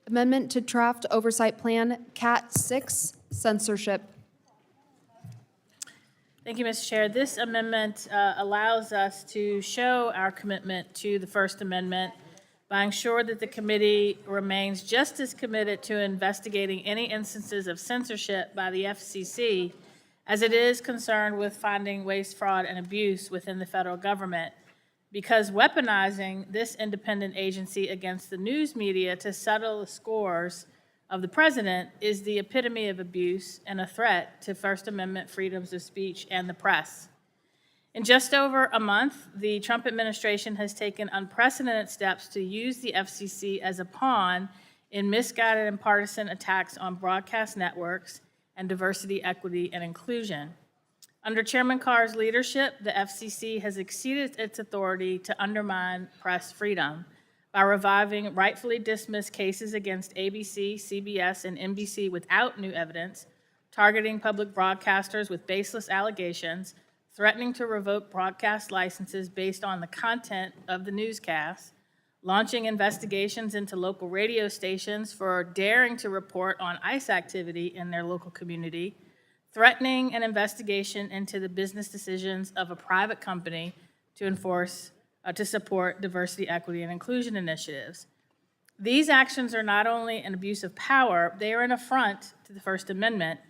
Amendment to Draft Oversight Plan, Cat 6, Censorship. Thank you, Mr. Chair. This amendment allows us to show our commitment to the First Amendment by ensuring that the committee remains just as committed to investigating any instances of censorship by the FCC as it is concerned with finding waste, fraud, and abuse within the federal government, because weaponizing this independent agency against the news media to settle the scores of the president is the epitome of abuse and a threat to First Amendment freedoms of speech and the press. In just over a month, the Trump administration has taken unprecedented steps to use the FCC as a pawn in misguided and partisan attacks on broadcast networks and diversity, equity, and inclusion. Under Chairman Carr's leadership, the FCC has exceeded its authority to undermine press freedom by reviving rightfully dismissed cases against ABC, CBS, and NBC without new evidence, targeting public broadcasters with baseless allegations, threatening to revoke broadcast licenses based on the content of the newscast, launching investigations into local radio stations for daring to report on ICE activity in their local community, threatening an investigation into the business decisions of a private company to support diversity, equity, and inclusion initiatives. These actions are not only an abuse of power, they are an affront to the First Amendment,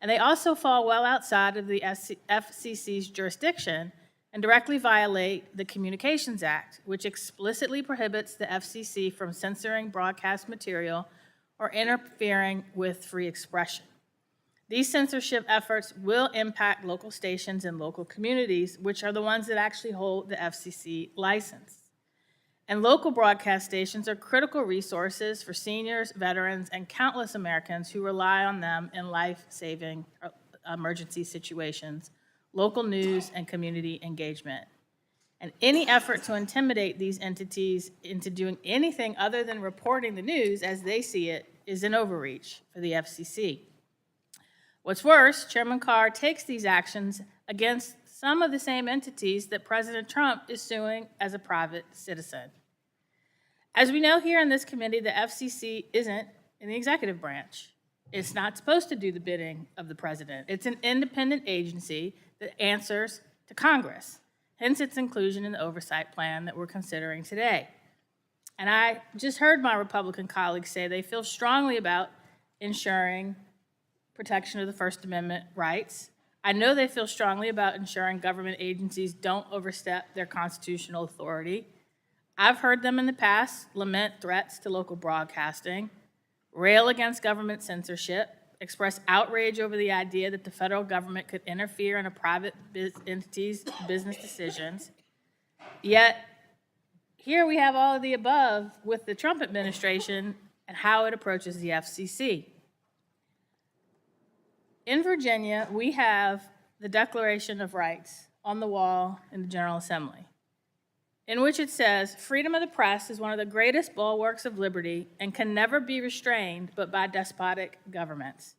and they also fall well outside of the FCC's jurisdiction and directly violate the Communications Act, which explicitly prohibits the FCC from censoring broadcast material or interfering with free expression. These censorship efforts will impact local stations and local communities, which are the ones that actually hold the FCC license. And local broadcast stations are critical resources for seniors, veterans, and countless Americans who rely on them in life-saving emergency situations, local news, and community engagement. And any effort to intimidate these entities into doing anything other than reporting the news as they see it is an overreach for the FCC. What's worse, Chairman Carr takes these actions against some of the same entities that President Trump is suing as a private citizen. As we know here in this committee, the FCC isn't in the executive branch. It's not supposed to do the bidding of the president. It's an independent agency that answers to Congress, hence its inclusion in the oversight plan that we're considering today. And I just heard my Republican colleagues say they feel strongly about ensuring protection of the First Amendment rights. I know they feel strongly about ensuring government agencies don't overstep their constitutional authority. I've heard them in the past lament threats to local broadcasting, rail against government censorship, express outrage over the idea that the federal government could interfere in a private entity's business decisions. Yet, here we have all of the above with the Trump administration and how it approaches the FCC. In Virginia, we have the Declaration of Rights on the wall in the General Assembly, in which it says, freedom of the press is one of the greatest bulwarks of liberty and can never be restrained but by despotic governments.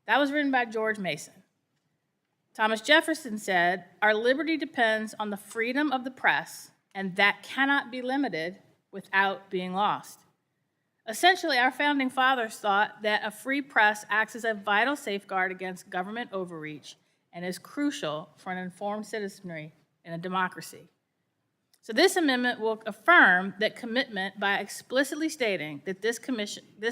That was written by George Mason. Thomas Jefferson said, our liberty depends on the freedom of the press, and that cannot be limited without being lost. Essentially, our founding fathers thought that a free press acts as a vital safeguard against government overreach and is crucial for an informed citizenry in a democracy. So this amendment will affirm that commitment by explicitly stating that this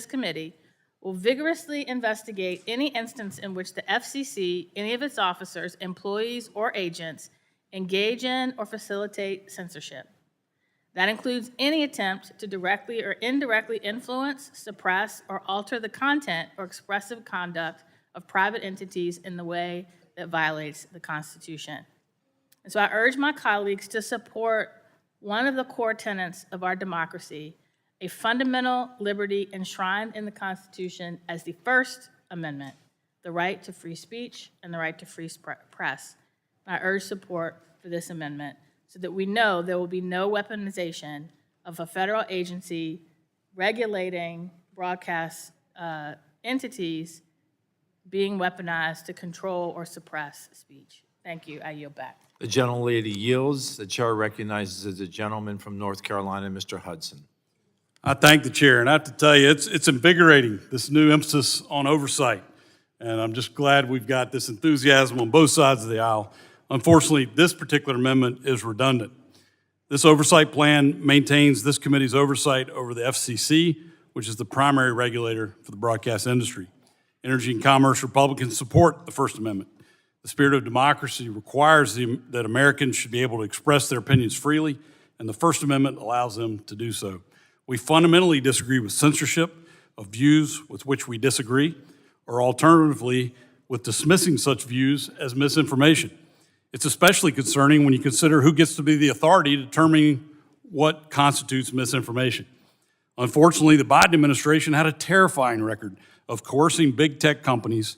committee will vigorously investigate any instance in which the FCC, any of its officers, employees, or agents engage in or facilitate censorship. That includes any attempt to directly or indirectly influence, suppress, or alter the content or expressive conduct of private entities in the way that violates the Constitution. And so I urge my colleagues to support one of the core tenets of our democracy, a fundamental liberty enshrined in the Constitution as the First Amendment, the right to free speech and the right to free press. I urge support for this amendment so that we know there will be no weaponization of a federal agency regulating broadcast entities being weaponized to control or suppress speech. Thank you. I yield back. The gentlelady yields. The chair recognizes the gentleman from North Carolina, Mr. Hudson. I thank the chair, and I have to tell you, it's invigorating, this new emphasis on oversight. And I'm just glad we've got this enthusiasm on both sides of the aisle. Unfortunately, this particular amendment is redundant. This oversight plan maintains this committee's oversight over the FCC, which is the primary regulator for the broadcast industry. Energy and Commerce Republicans support the First Amendment. The spirit of democracy requires that Americans should be able to express their opinions freely, and the First Amendment allows them to do so. We fundamentally disagree with censorship of views with which we disagree, or alternatively, with dismissing such views as misinformation. It's especially concerning when you consider who gets to be the authority determining what constitutes misinformation. Unfortunately, the Biden administration had a terrifying record of coercing big tech companies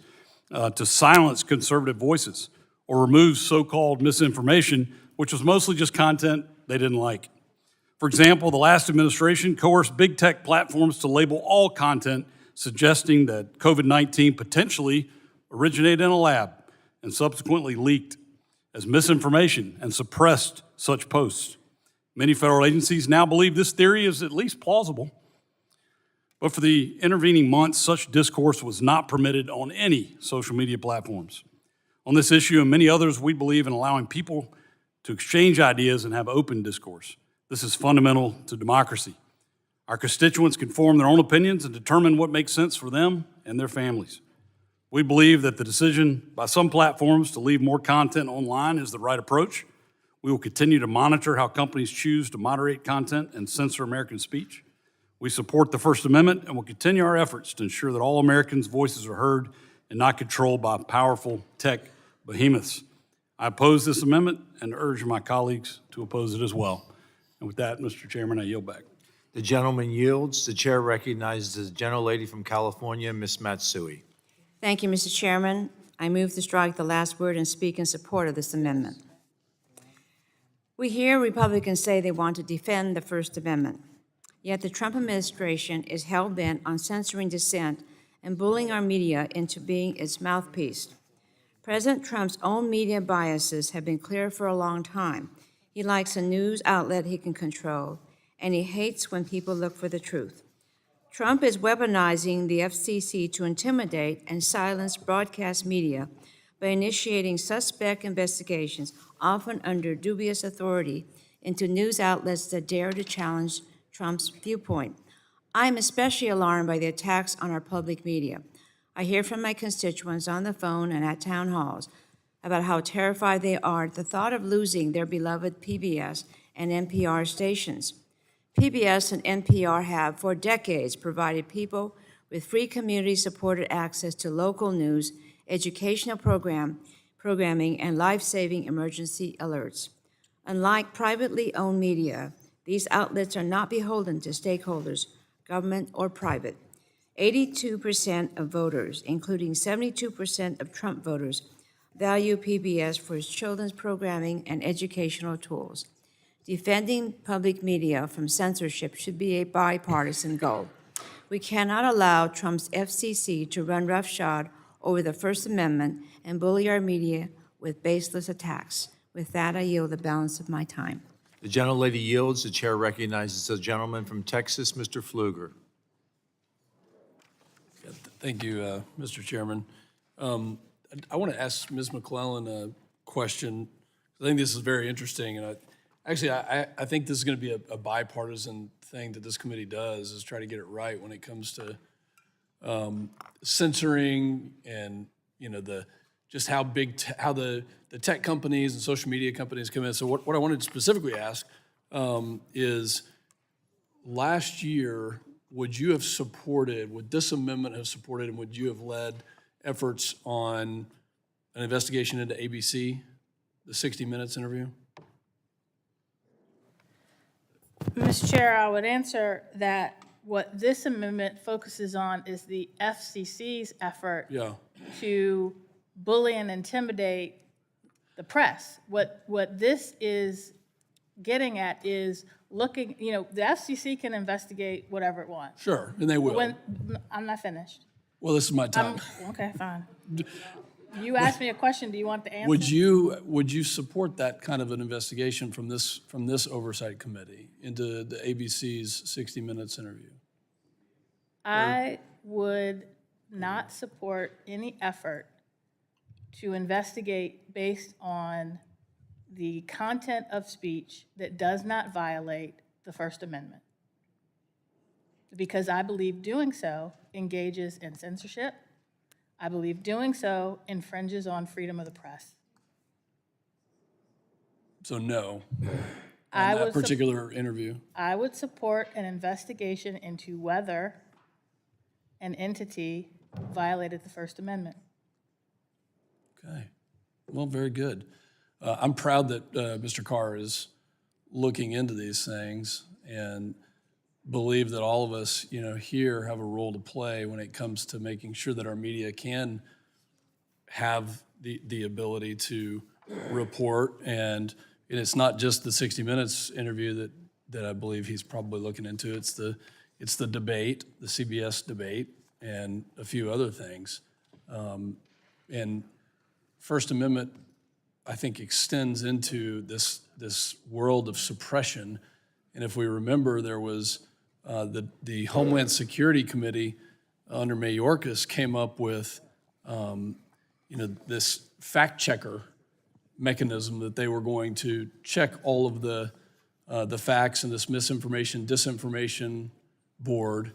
to silence conservative voices or remove so-called misinformation, which was mostly just content they didn't like. For example, the last administration coerced big tech platforms to label all content suggesting that COVID-19 potentially originated in a lab and subsequently leaked as misinformation and suppressed such posts. Many federal agencies now believe this theory is at least plausible. But for the intervening months, such discourse was not permitted on any social media platforms. On this issue and many others, we believe in allowing people to exchange ideas and have open discourse. This is fundamental to democracy. Our constituents can form their own opinions and determine what makes sense for them and their families. We believe that the decision by some platforms to leave more content online is the right approach. We will continue to monitor how companies choose to moderate content and censor American speech. We support the First Amendment and will continue our efforts to ensure that all Americans' voices are heard and not controlled by powerful tech behemoths. I oppose this amendment and urge my colleagues to oppose it as well. And with that, Mr. Chairman, I yield back. The gentleman yields. The chair recognizes the gentlelady from California, Ms. Matsui. Thank you, Mr. Chairman. I move to strike the last word and speak in support of this amendment. We hear Republicans say they want to defend the First Amendment, yet the Trump administration is hell-bent on censoring dissent and bullying our media into being its mouthpiece. President Trump's own media biases have been clear for a long time. He likes a news outlet he can control, and he hates when people look for the truth. Trump is weaponizing the FCC to intimidate and silence broadcast media by initiating suspect investigations, often under dubious authority, into news outlets that dare to challenge Trump's viewpoint. I am especially alarmed by the attacks on our public media. I hear from my constituents on the phone and at town halls about how terrified they are at the thought of losing their beloved PBS and NPR stations. PBS and NPR have, for decades, provided people with free community-supported access to local news, educational programming, and life-saving emergency alerts. Unlike privately owned media, these outlets are not beholden to stakeholders, government or private. 82% of voters, including 72% of Trump voters, value PBS for its children's programming and educational tools. Defending public media from censorship should be a bipartisan goal. We cannot allow Trump's FCC to run roughshod over the First Amendment and bully our media with baseless attacks. With that, I yield the balance of my time. The gentlelady yields. The chair recognizes the gentleman from Texas, Mr. Pfluger. Thank you, Mr. Chairman. I want to ask Ms. McClellan a question. I think this is very interesting, and I think this is going to be a bipartisan thing that this committee does, is try to get it right when it comes to censoring and just how the tech companies and social media companies come in. So what I wanted to specifically ask is, last year, would this amendment have supported, and would you have led efforts on an investigation into ABC, the 60 Minutes interview? Mr. Chair, I would answer that what this amendment focuses on is the FCC's effort to bully and intimidate the press. What this is getting at is looking, the FCC can investigate whatever it wants. Sure, and they will. I'm not finished. Well, this is my time. Okay, fine. You asked me a question, do you want the answer? Would you support that kind of an investigation from this oversight committee into the ABC's 60 Minutes interview? I would not support any effort to investigate based on the content of speech that does not violate the First Amendment. Because I believe doing so engages in censorship. I believe doing so infringes on freedom of the press. So no, I on that would particular interview. I would support an investigation into whether an entity violated the First Amendment. Okay, well, very good. I'm proud that Mr. Carr is looking into these things and believe that all of us, here have a role to play when it comes to making sure that our media can have the ability to report. And it's not just the 60 Minutes interview that I believe he's probably looking into. It's the debate, the CBS debate, and a few other things. And First Amendment, I think, extends into this world of suppression. And if we remember, there was the Homeland Security Committee under Mayorkas came up with this fact checker mechanism that they were going to check all of the facts in this misinformation, disinformation board.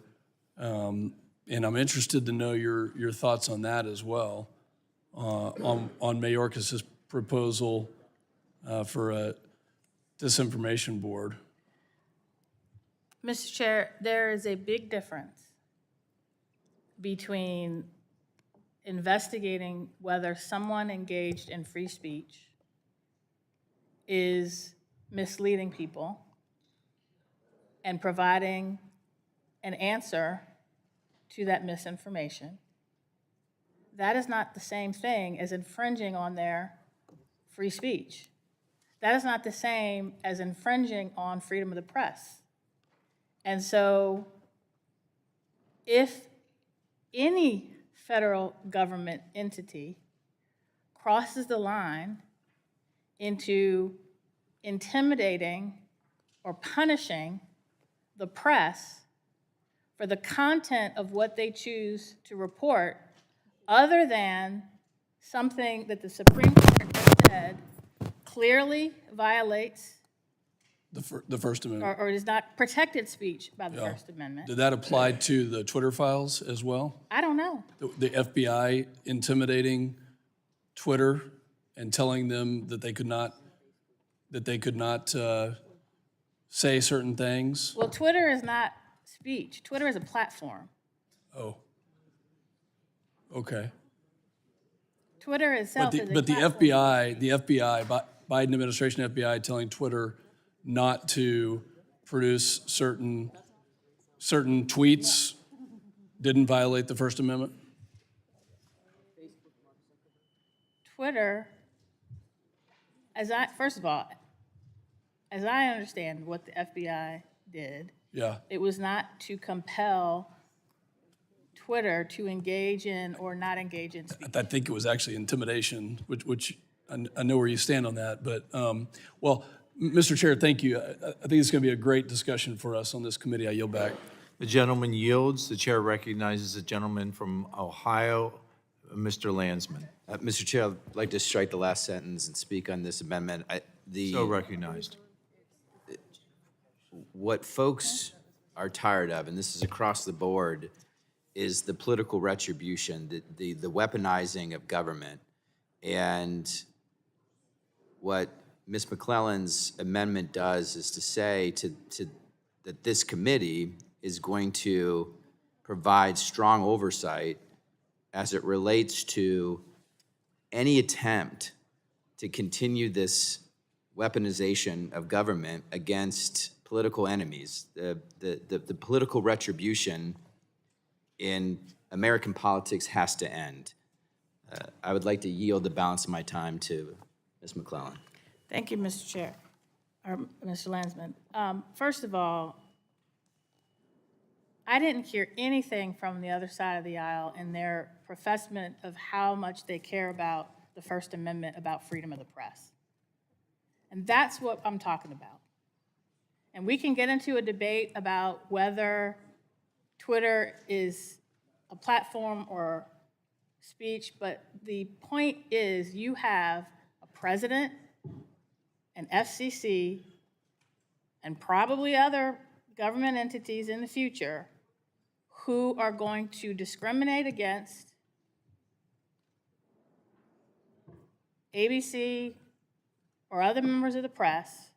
And I'm interested to know your thoughts on that as well, on Mayorkas' proposal for a disinformation board. Mr. Chair, there is a big difference between investigating whether someone engaged in free speech is misleading people and providing an answer to that misinformation. That is not the same thing as infringing on their free speech. That is not the same as infringing on freedom of the press. And so if any federal government entity crosses the line into intimidating or punishing the press for the content of what they choose to report, other than something that the Supreme Court has said clearly violates The First Amendment. or is not protected speech by the First Amendment. Did that apply to the Twitter files as well? I don't know. The FBI intimidating Twitter and telling them that they could not say certain things? Well, Twitter is not speech. Twitter is a platform. Oh. Okay. Twitter itself is a But the platform. FBI, Biden administration FBI telling Twitter not to produce certain tweets didn't violate the First Amendment? Twitter, first of all, as I understand what the FBI did, Yeah. it was not to compel Twitter to engage in or not engage in speech. I think it was actually intimidation, which I know where you stand on that. But, well, Mr. Chair, thank you. I think it's going to be a great discussion for us on this committee. I yield back. The gentleman yields. The chair recognizes the gentleman from Ohio, Mr. Landsman. Mr. Chair, I'd like to strike the last sentence and speak on this amendment. So recognized. What folks are tired of, and this is across the board, is the political retribution, the weaponizing of government. And what Ms. McClellan's amendment does is to say that this committee is going to provide strong oversight as it relates to any attempt to continue this weaponization of government against political enemies. The political retribution in American politics has to end. I would like to yield the balance of my time to Ms. McClellan. Thank you, Mr. Chair, or Mr. Landsman. First of all, I didn't hear anything from the other side of the aisle in their professment of how much they care about the First Amendment, about freedom of the press. And that's what I'm talking about. And we can get into a debate about whether Twitter is a platform or speech, but the point is you have a president, an FCC, and probably other government entities in the future who are going to discriminate against ABC or other members of the press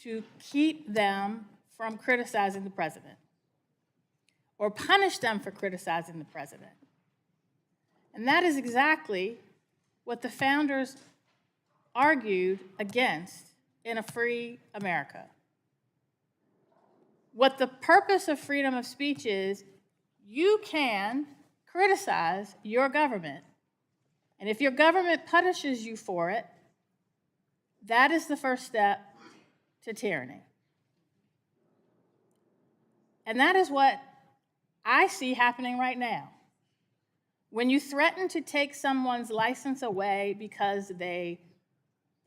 to keep them from criticizing the president or punish them for criticizing the president. And that is exactly what the founders argued against in a free America. What the purpose of freedom of speech is, you can criticize your government. And if your government punishes you for it, that is the first step to tyranny. And that is what I see happening right now. When you threaten to take someone's license away because they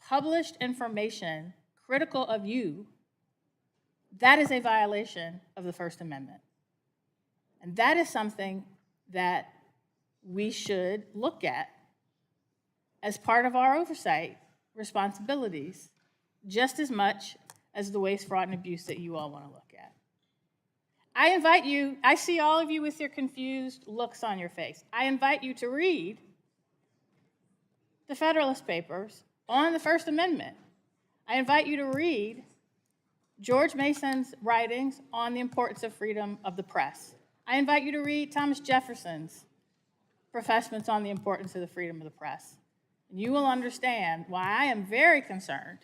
published information critical of you, that is a violation of the First Amendment. And that is something that we should look at as part of our oversight responsibilities, just as much as the waste, fraud, and abuse that you all want to look at. I invite you, I see all of you with your confused looks on your face. I invite you to read the Federalist Papers on the First Amendment. I invite you to read George Mason's writings on the importance of freedom of the press. I invite you to read Thomas Jefferson's professions on the importance of the freedom of the press. And you will understand why I am very concerned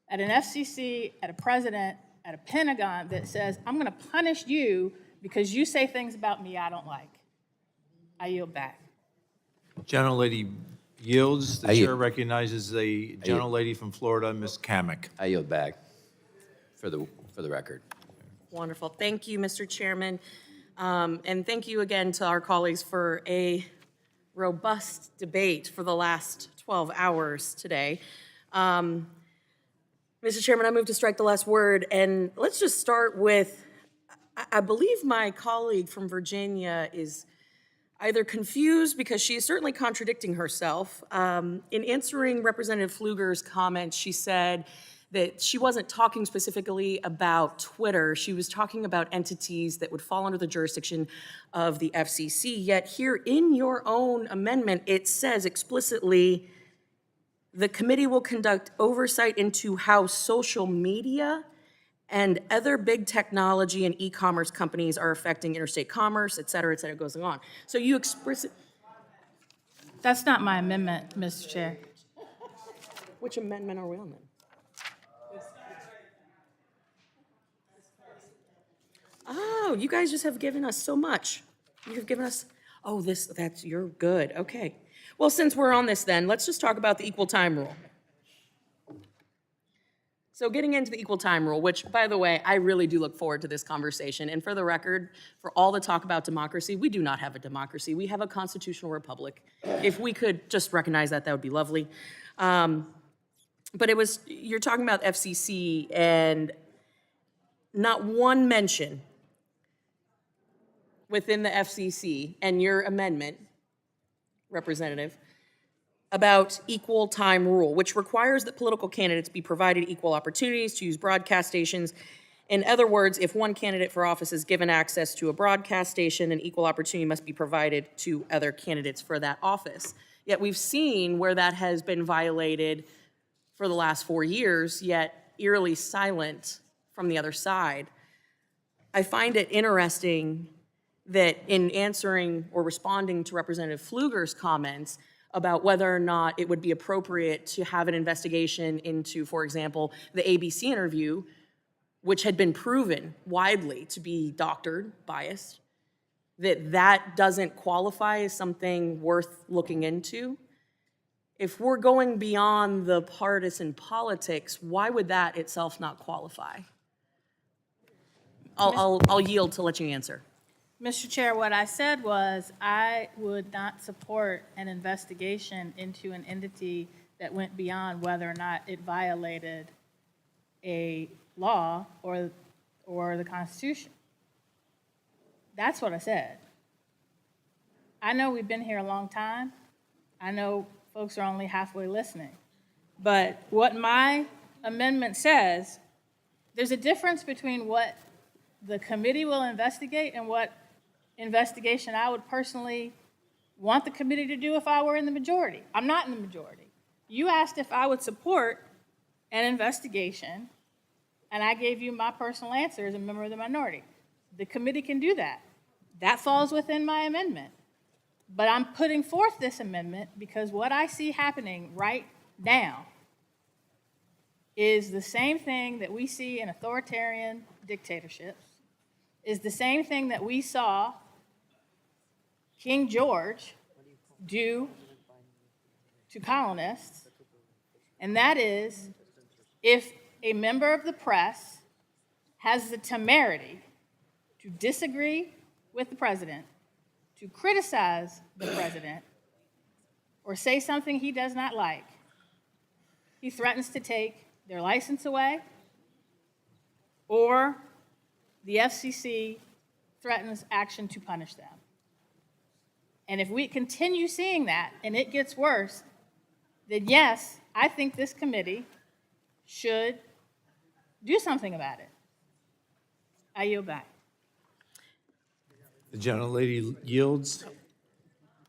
at an FCC, at a president, at a Pentagon that says, I'm going to punish you because you say things about me I don't like. I yield back. Gentlelady yields. The I yield. chair recognizes the gentlelady from Florida, Ms. Kamick. I yield back for the record. Wonderful. Thank you, Mr. Chairman. And thank you again to our colleagues for a robust debate for the last 12 hours today. Mr. Chairman, I move to strike the last word. And let's just start with, I believe my colleague from Virginia is either confused because she is certainly contradicting herself. In answering Representative Pfluger's comments, she said that she wasn't talking specifically about Twitter. She was talking about entities that would fall under the jurisdiction of the FCC. Yet here in your own amendment, it says explicitly, the committee will conduct oversight into how social media and other big technology and e-commerce companies are affecting interstate commerce, et cetera, it goes on. So you express it. That's not my amendment, Mr. Chair. Which amendment are we on then? Oh, you guys just have given us so much. You've given us, oh, you're good, okay. Well, since we're on this then, let's just talk about the equal time rule. So getting into the equal time rule, which, by the way, I really do look forward to this conversation. And for the record, for all the talk about democracy, we do not have a democracy. We have a constitutional republic. If we could just recognize that, that would be lovely. But you're talking about FCC and not one mention within the FCC and your amendment, Representative, about equal time rule, which requires that political candidates be provided equal opportunities to use broadcast stations. In other words, if one candidate for office is given access to a broadcast station, an equal opportunity must be provided to other candidates for that office. Yet we've seen where that has been violated for the last 4 years, yet eerily silent from the other side. I find it interesting that in answering or responding to Representative Pfluger's comments about whether or not it would be appropriate to have an investigation into, for example, the ABC interview, which had been proven widely to be doctored, biased, that doesn't qualify as something worth looking into. If we're going beyond the partisan politics, why would that itself not qualify? I'll yield to let you answer. Mr. Chair, what I said was I would not support an investigation into an entity that went beyond whether or not it violated a law or the Constitution. That's what I said. I know we've been here a long time. I know folks are only halfway listening. But what my amendment says, there's a difference between what the committee will investigate and what investigation I would personally want the committee to do if I were in the majority. I'm not in the majority. You asked if I would support an investigation, and I gave you my personal answer as a member of the minority. The committee can do that. That falls within my amendment. But I'm putting forth this amendment because what I see happening right now is the same thing that we see in authoritarian dictatorships, is the same thing that we saw King George do to colonists, and that is if a member of the press has the temerity to disagree with the president, to criticize the president, or say something he does not like, he threatens to take their license away, or the FCC threatens action to punish them. And if we continue seeing that and it gets worse, then yes, I think this committee should do something about it. I yield back. The gentlelady yields.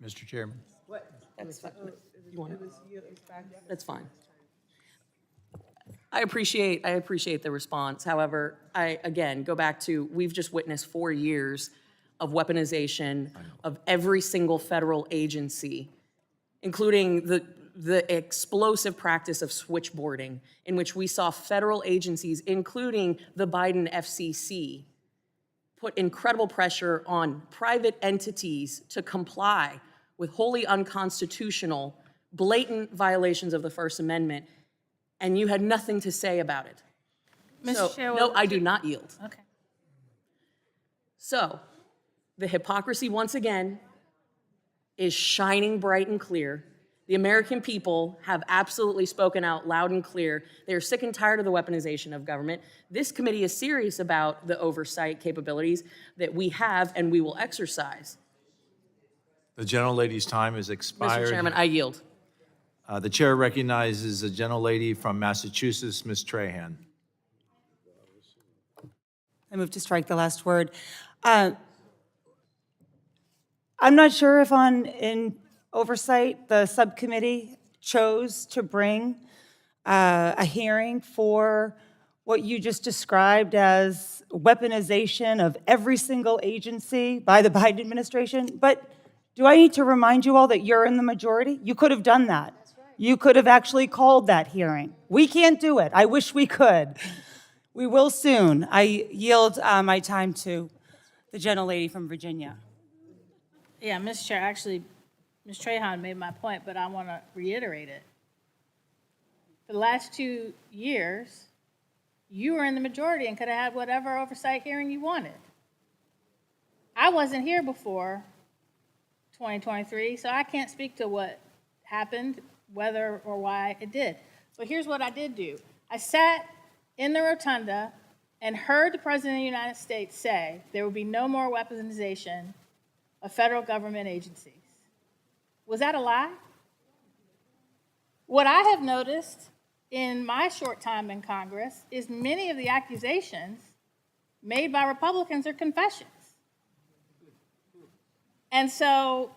Mr. Chairman. That's fine. You want it? That's fine. I appreciate the response. However, I, again, go back to, we've just witnessed 4 years of weaponization of every single federal agency, including the explosive practice of switchboarding, in which we saw federal agencies, including the Biden FCC, put incredible pressure on private entities to comply with wholly unconstitutional, blatant violations of the First Amendment, and you had nothing to say about it. So, Chair, no, I do not yield. Okay. So, the hypocrisy, once again, is shining bright and clear. The American people have absolutely spoken out loud and clear. They are sick and tired of the weaponization of government. This committee is serious about the oversight capabilities that we have and we will exercise. The gentlelady's time has expired. Mr. Chairman, I yield. The chair recognizes the gentlelady from Massachusetts, Ms. Trahan. I move to strike the last word. I'm not sure if in oversight, the subcommittee chose to bring a hearing for what you just described as weaponization of every single agency by the Biden administration. But do I need to remind you all that you're in the majority? You could have done that. You could have actually called that hearing. We can't do it. I wish we could. We will soon. I yield my time to the gentlelady from Virginia. Yeah, Mr. Chair, actually, Ms. Trahan made my point, but I want to reiterate it. For the last 2 years, you were in the majority and could have had whatever oversight hearing you wanted. I wasn't here before 2023, so I can't speak to what happened, whether or why it did. But here's what I did do. I sat in the rotunda and heard the President of the United States say there will be no more weaponization of federal government agencies. Was that a lie? What I have noticed in my short time in Congress is many of the accusations made by Republicans are confessions. And so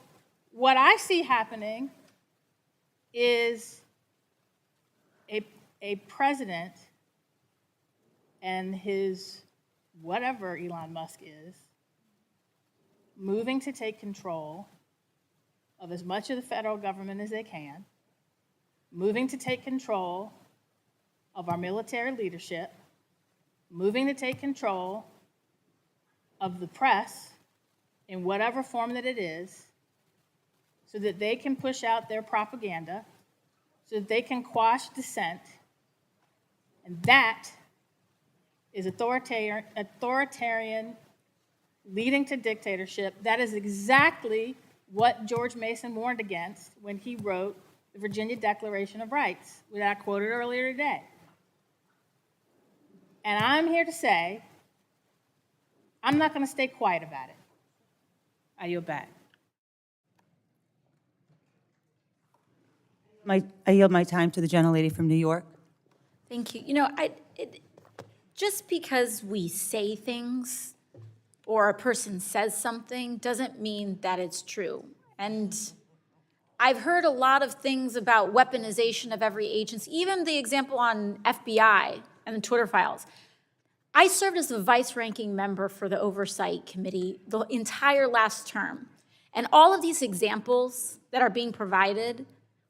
what I see happening is a president and his whatever Elon Musk is moving to take control of as much of the federal government as they can, moving to take control of our military leadership, moving to take control of the press in whatever form that it is, so that they can push out their propaganda, so that they can quash dissent. And that is authoritarian, leading to dictatorship. That is exactly what George Mason warned against when he wrote the Virginia Declaration of Rights, which I quoted earlier today. And I'm here to say, I'm not going to stay quiet about it. I yield back. I yield my time to the gentlelady from New York. Thank you. You know, just because we say things or a person says something doesn't mean that it's true. And I've heard a lot of things about weaponization of every agency, even the example on FBI and the Twitter files. I served as the vice-ranking member for the Oversight Committee the entire last term. And all of these examples that are being provided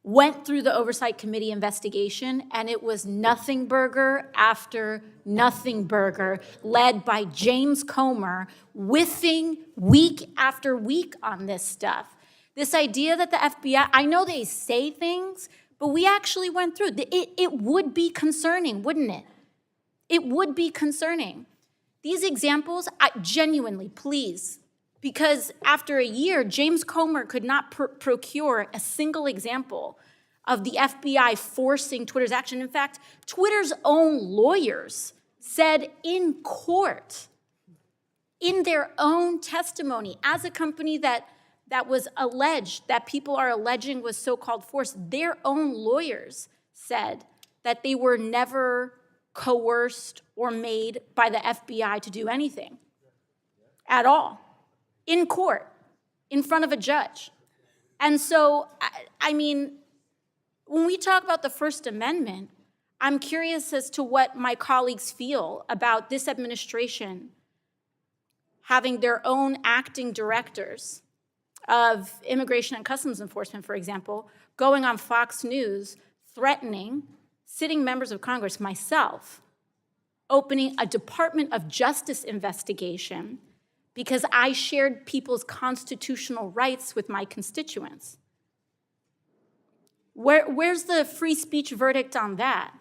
went through the Oversight Committee investigation, and it was nothing burger after nothing burger, led by James Comer, whiffing week after week on this stuff. This idea that the FBI, I know they say things, but we actually went through. It would be concerning, wouldn't it? It would be concerning. These examples, genuinely, please, because after a year, James Comer could not procure a single example of the FBI forcing Twitter's action. In fact, Twitter's own lawyers said in court, in their own testimony, as a company that was alleged, that people are alleging was so-called force, their own lawyers said that they were never coerced or made by the FBI to do anything at all, in court, in front of a judge. And so, I mean, when we talk about the First Amendment, I'm curious as to what my colleagues feel about this administration having their own acting directors of Immigration and Customs Enforcement, for example, going on Fox News, threatening sitting members of Congress, myself, opening a Department of Justice investigation because I shared people's constitutional rights with my constituents. Where's the free speech verdict on that?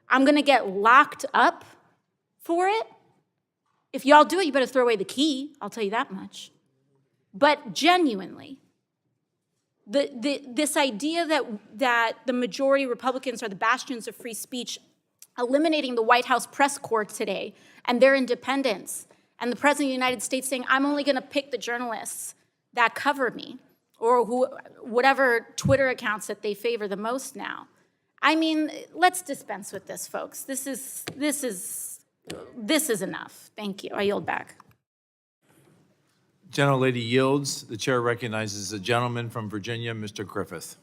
I'm gonna get locked up for it? If y'all do it, you better throw away the key, I'll tell you that much. But genuinely, this idea that the majority Republicans are the bastions of free speech, eliminating the White House press corps today and their independence, and the President of the United States saying, I'm only gonna pick the journalists that cover me, or whatever Twitter accounts that they favor the most now. I mean, let's dispense with this, folks. This is enough. Thank you. I yield back. Gentlelady yields. The chair recognizes the gentleman from Virginia, Mr. Griffith.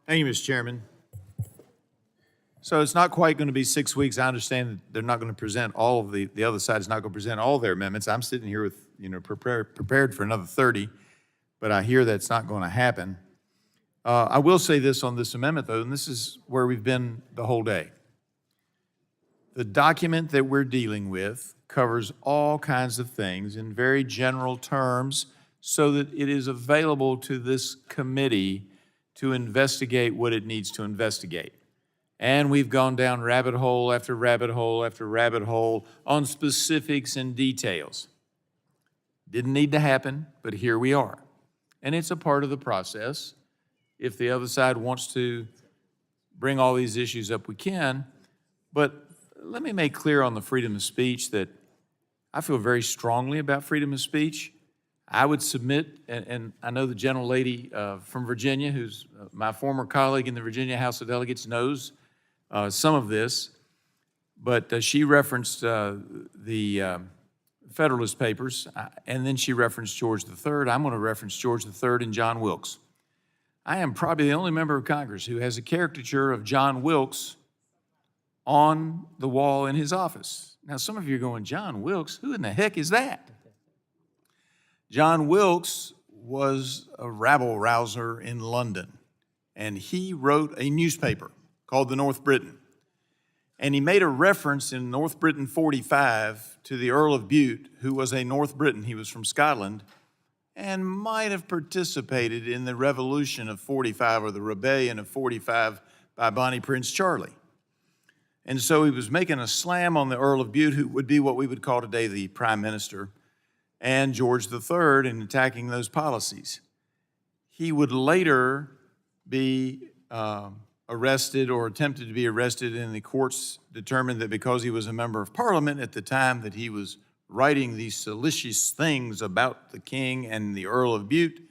Thank you, Mr. Chairman. So it's not quite going to be 6 weeks. I understand that they're not going to present all of the other side is not going to present all their amendments. I'm sitting here with, prepared for another 30, but I hear that's not going to happen. I will say this on this amendment, though, and this is where we've been the whole day. The document that we're dealing with covers all kinds of things in very general terms so that it is available to this committee to investigate what it needs to investigate. And we've gone down rabbit hole after rabbit hole after rabbit hole on specifics and details. Didn't need to happen, but here we are. And it's a part of the process. If the other side wants to bring all these issues up, we can. But let me make clear on the freedom of speech that I feel very strongly about freedom of speech. I would submit, and I know the gentlelady from Virginia, who's my former colleague in the Virginia House of Delegates, knows some of this, but she referenced the Federalist Papers, and then she referenced George III. I'm going to reference George III and John Wilkes. I am probably the only member of Congress who has a caricature of John Wilkes on the wall in his office. Now, some of you are going, John Wilkes? Who in the heck is that? John Wilkes was a rabble-rouser in London, and he wrote a newspaper called the North Briton. And he made a reference in North Briton 45 to the Earl of Bute, who was a North Briton. He was from Scotland and might have participated in the revolution of 45 or the rebellion of 45 by Bonnie Prince Charlie. And so he was making a slam on the Earl of Bute, who would be what we would call today the Prime Minister, and George III in attacking those policies. He would later be arrested or attempted to be arrested, and the courts determined that because he was a member of Parliament at the time that he was writing these salacious things about the king and the Earl of Bute,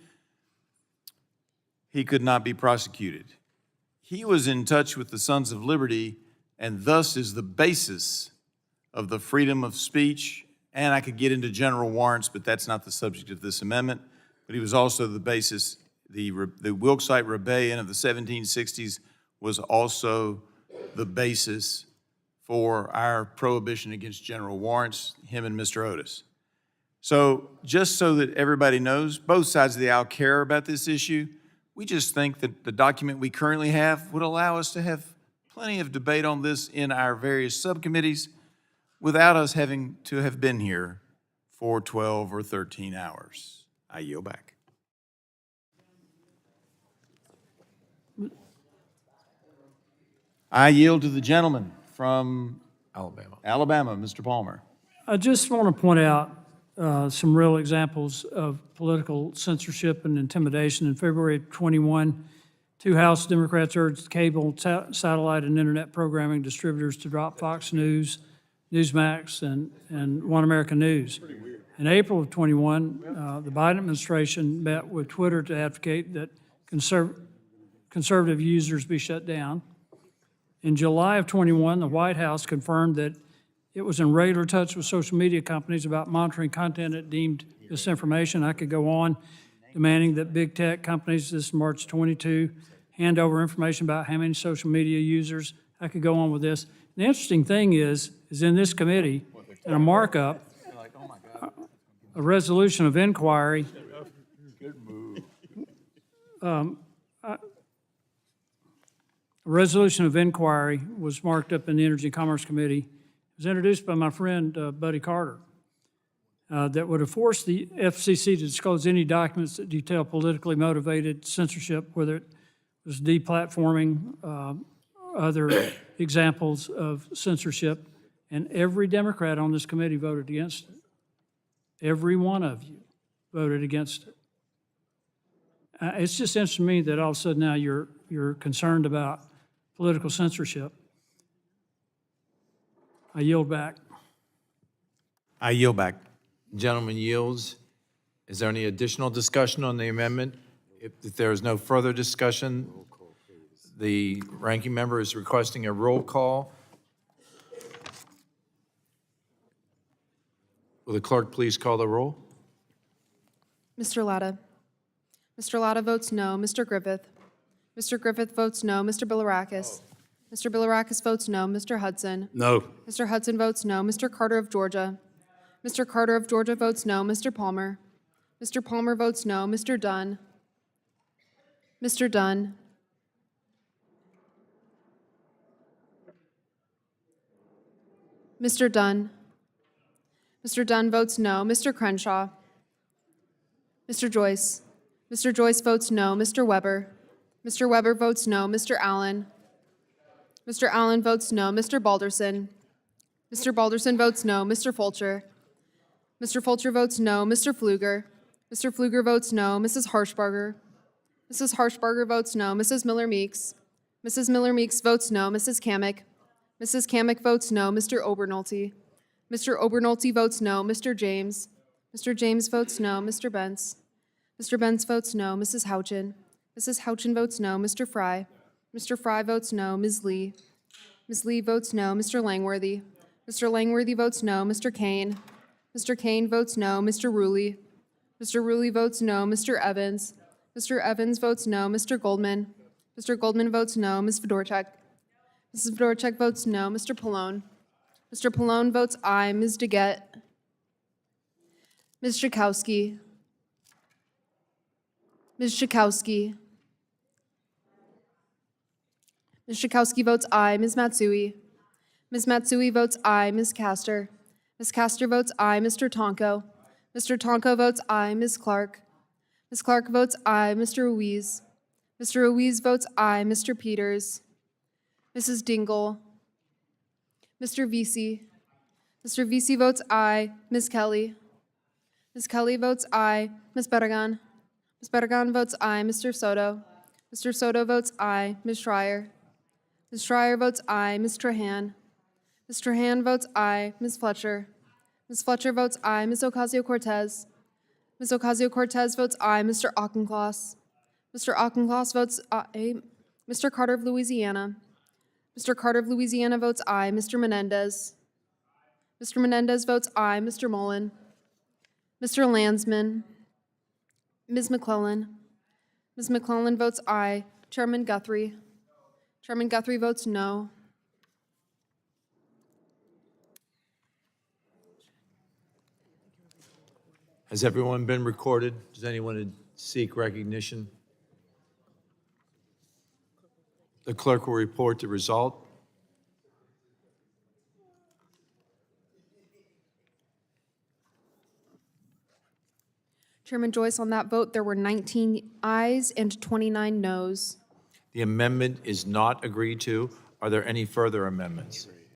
he could not be prosecuted. He was in touch with the Sons of Liberty and thus is the basis of the freedom of speech. And I could get into general warrants, but that's not the subject of this amendment. But he was also the basis. The Wilkesite Rebellion of the 1760s was also the basis for our prohibition against general warrants, him and Mr. Otis. So just so that everybody knows, both sides of the aisle care about this issue. We just think that the document we currently have would allow us to have plenty of debate on this in our various subcommittees without us having to have been here for 12 or 13 hours. I yield back. I yield to the gentleman from Alabama, Mr. Palmer. I just want to point out some real examples of political censorship and intimidation. In February of 21, two House Democrats urged cable, satellite, and internet programming distributors to drop Fox News, Newsmax, and One American News. In April of 21, the Biden administration met with Twitter to advocate that conservative users be shut down. In July of 21, the White House confirmed that it was in regular touch with social media companies about monitoring content it deemed misinformation. I could go on demanding that big tech companies, this March 22, hand over information about how many social media users. I could go on with this. The interesting thing is in this committee, in a markup, a resolution of inquiry. A resolution of inquiry was marked up in the Energy Commerce Committee. It was introduced by my friend Buddy Carter that would have forced the FCC to disclose any documents that detail politically motivated censorship, whether it was deplatforming, other examples of censorship, and every Democrat on this committee voted against it. Every one of you voted against it. It's just interesting to me that all of a sudden now you're concerned about political censorship. I yield back. I yield back. Gentleman yields. Is there any additional discussion on the amendment? If there is no further discussion, the ranking member is requesting a roll call. Will the clerk please call the roll? Mr. Latta. Mr. Latta votes no. Mr. Griffith. Mr. Griffith votes no. Mr. Bilirakis. Mr. Bilirakis votes no. Mr. Hudson. No. Mr. Hudson votes no. Mr. Carter of Georgia. Mr. Carter of Georgia votes no. Mr. Palmer. Mr. Palmer votes no. Mr. Dunn. Mr. Dunn. Mr. Dunn. Mr. Dunn votes no. Mr. Crenshaw. Mr. Joyce. Mr. Joyce votes no. Mr. Weber. Mr. Weber votes no. Mr. Allen. Mr. Allen votes no. Mr. Balderson. Mr. Balderson votes no. Mr. Fulcher. Mr. Fulcher votes no. Mr. Pfluger. Mr. Pfluger votes no. Mrs. Harshbarger. Mrs. Harshbarger votes no. Mrs. Miller-Meeks. Mrs. Miller-Meeks votes no. Mrs. Kamick. Mrs. Kamick votes no. Mr. Obernolte. Mr. Obernolte votes no. Mr. James. Mr. James votes no. Mr. Bentz. Mr. Bentz votes no. Mrs. Houchin. Mrs. Houchin votes no. Mr. Fry. Mr. Fry votes no. Ms. Lee. Ms. Lee votes no. Mr. Langworthy. Mr. Langworthy votes no. Mr. Kane. Mr. Kane votes no. Mr. Ruley. Mr. Ruley votes no. Mr. Evans. Mr. Evans votes no. Mr. Goldman. Mr. Goldman votes no. Ms. Fedorchak. Mrs. Fedorchak votes no. Mr. Pallone. Mr. Pallone votes aye. Ms. DeGette. Ms. Schakowsky. Ms. Schakowsky. Ms. Schakowsky votes aye. Ms. Matsui. Ms. Matsui votes aye. Ms. Castor. Ms. Castor votes aye. Mr. Tonko. Mr. Tonko votes aye. Ms. Clark. Ms. Clark votes aye. Mr. Ruiz. Mr. Ruiz votes aye. Mr. Peters. Mrs. Dingle. Mr. Vesey. Mr. Vesey votes aye. Ms. Kelly. Ms. Kelly votes aye. Ms. Barragan. Ms. Barragan votes aye. Mr. Soto. Mr. Soto votes aye. Ms. Schreier. Ms. Schreier votes aye. Ms. Trahan. Ms. Trahan votes aye. Ms. Fletcher. Ms. Fletcher votes aye. Ms. Ocasio-Cortez. Ms. Ocasio-Cortez votes aye. Mr. Auchincloss. Mr. Auchincloss votes aye. Mr. Carter of Louisiana. Mr. Carter of Louisiana votes aye. Mr. Menendez. Mr. Menendez votes aye. Mr. Mullen. Mr. Landsman. Ms. McClellan. Ms. McClellan votes aye. Chairman Guthrie. Chairman Guthrie votes no. Has everyone been recorded? Does anyone seek recognition? The clerk will report the result. Chairman Joyce, on that vote, there were 19 ayes and 29 noes. The amendment is not agreed to. Are there any further amendments?